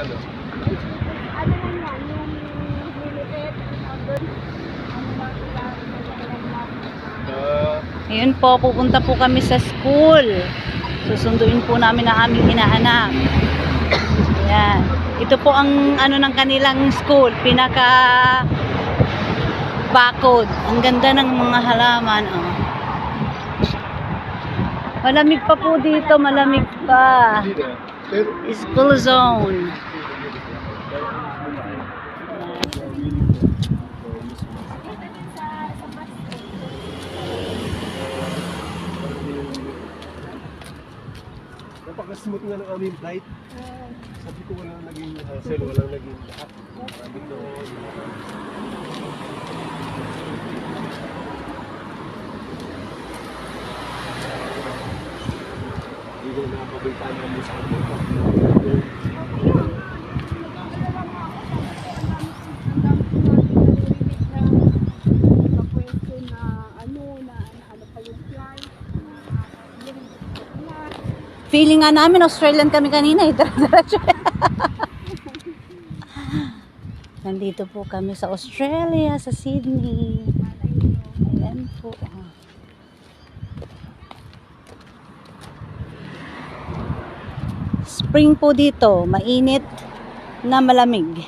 ano? Ano lang yan, yung limited, doon, ano ba sila, Ayun po, pupunta po kami sa school. Susunduin po namin ang aming inaanak. Ayan. Ito po ang ano ng kanilang school, pinaka bakod. Ang ganda ng mga halaman. Oh. Malamig pa po dito, malamig pa. School zone. Napaka-smooth nga ng aming flight. Sabi ko walang naging hassle, walang naging lahat. Sabi ko, hindi ko nakapabintaan kami sa Feeling nga namin, Australian kami kanina. Nandito po kami sa Australia, sa Sydney. Ayan po. Spring po dito, mainit na malamig.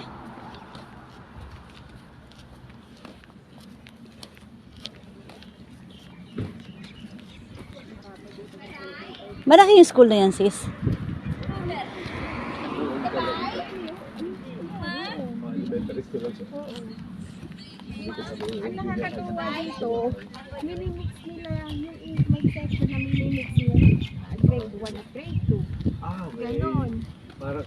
Malaki yung school na yan, sis. Ang nakakatuwa dito, minimix nila yung may section na minimix yung grade 1 at grade 2. okay. Ganon. Para